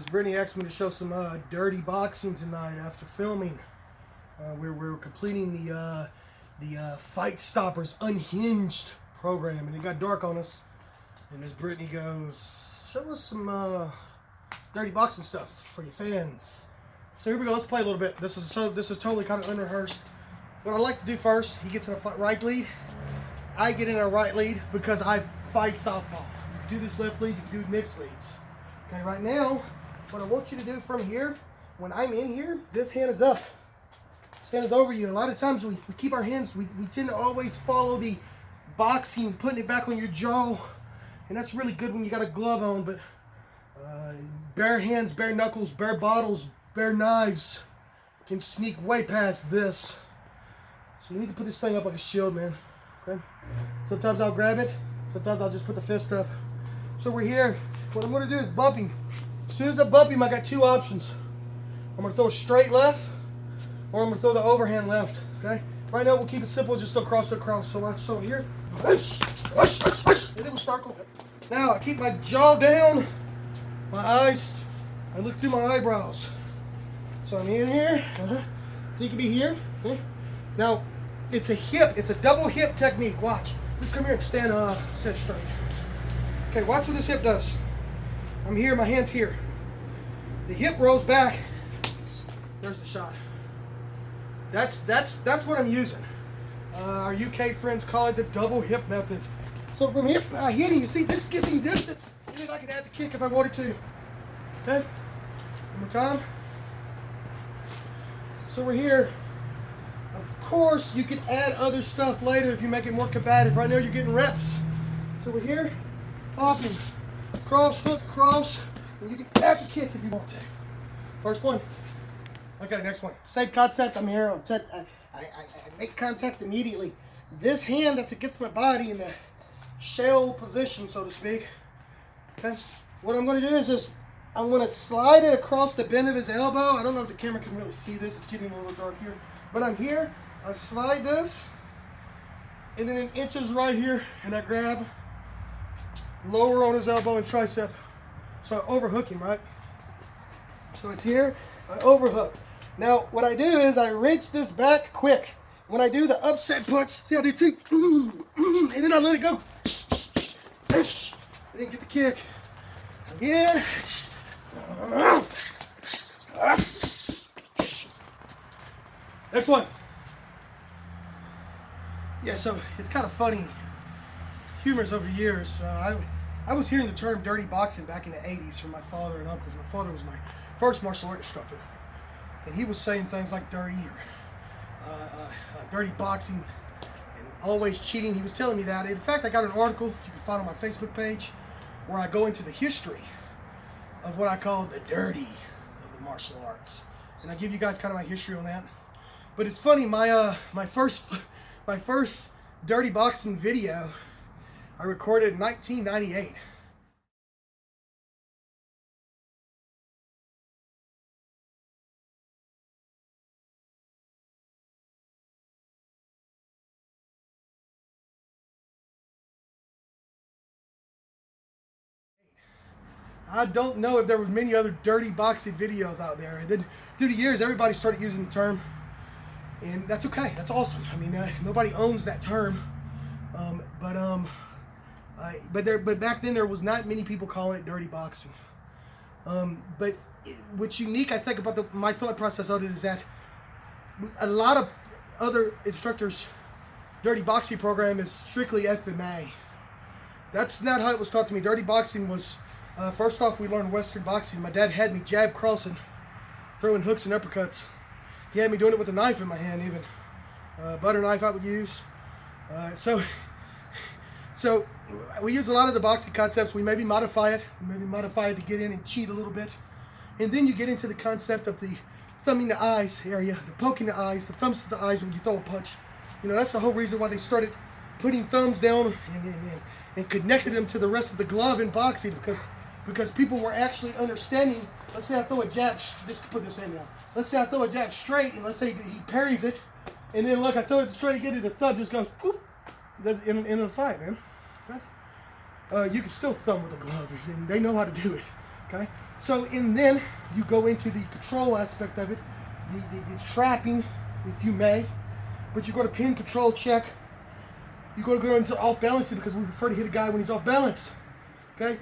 Brittany asked me to show some dirty boxing tonight after filming. We're completing the Fight Stoppers Unhinged program, and it got dark on us. And as Brittany goes, show us some dirty boxing stuff for your fans. So here we go. Let's play a little bit. This is totally kind of unrehearsed. What I like to do first, he gets in a right lead. I get in a right lead because I fight softball. You can do this left lead. You can do mixed leads. Okay, right now, what I want you to do from here, when I'm in here, this hand is up. This hand is over you. A lot of times we keep our hands, we tend to always follow the boxing, putting it back on your jaw. And that's really good when you got a glove on, but bare hands, bare knuckles, bare bottles, bare knives can sneak way past this. So you need to put this thing up like a shield, man. Okay? Sometimes I'll grab it. Sometimes I'll just put the fist up. So we're here. What I'm going to do is bump him. As soon as I bump him, I got two options. I'm going to throw a straight left, or I'm going to throw the overhand left. Okay? Right now, we'll keep it simple. Just throw cross to cross. So watch. So here. And then we'll circle. Now, I keep my jaw down. My eyes. I look through my eyebrows. So I'm in here. So you can be here. Okay? Now, it's a hip. It's a double hip technique. Watch. Just come here and stand straight. Okay, watch what this hip does. I'm here, my hand's here. The hip rolls back. There's the shot. That's what I'm using. Our UK friends call it the double hip method. So from here, I hit him. You see, this gives me distance. And then I can add the kick if I wanted to. Okay? One more time. So we're here. Of course, you can add other stuff later if you make it more combative. Right now, you're getting reps. So we're here. Popping. Cross, hook, cross. And you can add the kick if you want to. First one. Okay, next one. Same concept. I'm here. I make contact immediately. This hand that's against my body in the shell position, so to speak. Okay. What I'm going to do is just, I'm going to slide it across the bend of his elbow. I don't know if the camera can really see this. It's getting a little dark here. But I'm here. I slide this. And then it inches right here. And I grab lower on his elbow and tricep. So I overhook him, right? So it's here. I overhook. Now, what I do is I wrench this back quick. When I do the upset punch, see I do two. And then I let it go. And then get the kick. Again. Next one. Yeah, so it's kind of funny. Humorous over the years. I was hearing the term dirty boxing back in the 80s from my father and uncles. My father was my first martial art instructor. And he was saying things like dirty or dirty boxing and always cheating. He was telling me that. In fact, I got an article you can find on my Facebook page where I go into the history of what I call the dirty of the martial arts. And I give you guys kind of my history on that. But it's funny, my first dirty boxing video I recorded in 1998. I don't know if there were many other dirty boxing videos out there. And then through the years, everybody started using the term. And that's okay. That's awesome. I mean, nobody owns that term. But back then there was not many people calling it dirty boxing. But what's unique, I think, about my thought process of it is that a lot of other instructors' dirty boxing program is strictly FMA. That's not how it was taught to me. Dirty boxing was, first off, we learned Western boxing. My dad had me jab crossing, throwing hooks and uppercuts. He had me doing it with a knife in my hand even. Butter knife I would use. So we use a lot of the boxing concepts. We maybe modify it. We maybe modify it to get in and cheat a little bit. And then you get into the concept of the thumbing the eyes area, the poking the eyes, the thumbs to the eyes when you throw a punch. You know, that's the whole reason why they started putting thumbs down and connected them to the rest of the glove in boxing because people were actually understanding. Let's say I throw a jab, just to put this in now. Let's say I throw a jab straight, and let's say he parries it, and then look, I throw it straight again, and the thumb just goes, whoop, in the fight, man. Okay? You can still thumb with a glove, and they know how to do it. Okay, so and then you go into the control aspect of it, the trapping, if you may, but you go to pin control check. You go to go into off balancing because we prefer to hit a guy when he's off balance. Okay,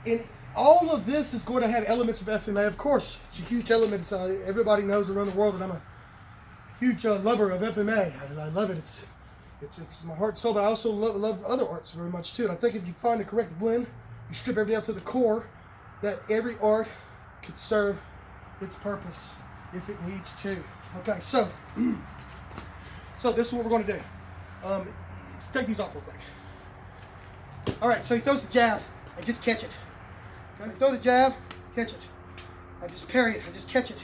and all of this is going to have elements of FMA. Of course, it's a huge element. Everybody knows around the world that I'm a huge lover of FMA. I love it. It's my heart and soul, but I also love other arts very much too. And I think if you find the correct blend, you strip everything out to the core, that every art could serve its purpose if it needs to. Okay, so this is what we're going to do. Take these off real quick. All right, so he throws the jab. I just catch it. Okay, throw the jab, catch it. I just parry it. I just catch it.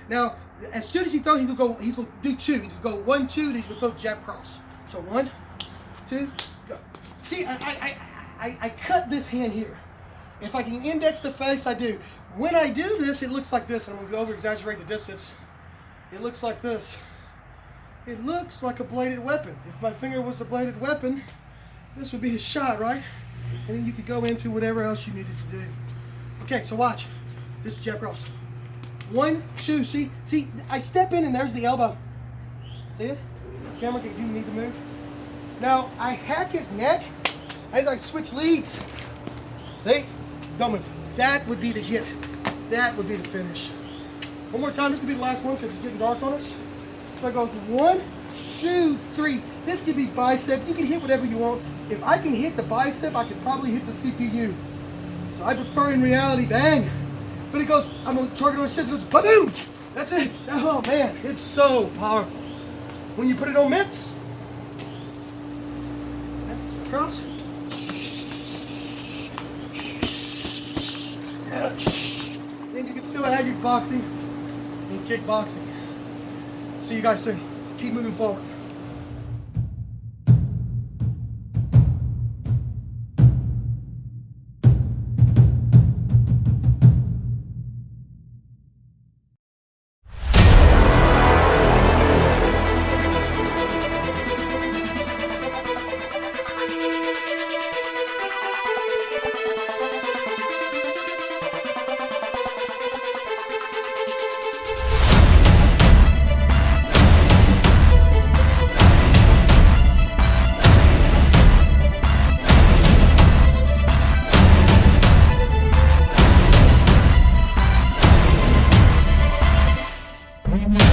Now, as soon as he throws, he's gonna do two. He's gonna go 1, 2, then he's gonna throw the jab cross. So 1, 2, go. See, I cut this hand here. If I can index the face, I do. When I do this, it looks like this, and I'm gonna over exaggerate the distance. It looks like this. It looks like a bladed weapon. If my finger was the bladed weapon, this would be the shot, right? And then you could go into whatever else you needed to do. Okay, so watch. This is jab cross. 1, 2, see, I step in and there's the elbow. See it? Camera, if you need to move. Now, I hack his neck as I switch leads. See? Don't move. That would be the hit. That would be the finish. One more time, this could be the last one because it's getting dark on us. So it goes 1, 2, 3. This could be bicep. You can hit whatever you want. If I can hit the bicep, I could probably hit the CPU. So I prefer in reality, bang. But it goes, I'm going to target on his chest, it goes, boom! That's it. Oh man, it's so powerful. When you put it on mitts, cross. Then you can still have your boxing and kickboxing. See you guys soon. Keep moving forward. We'll be right back.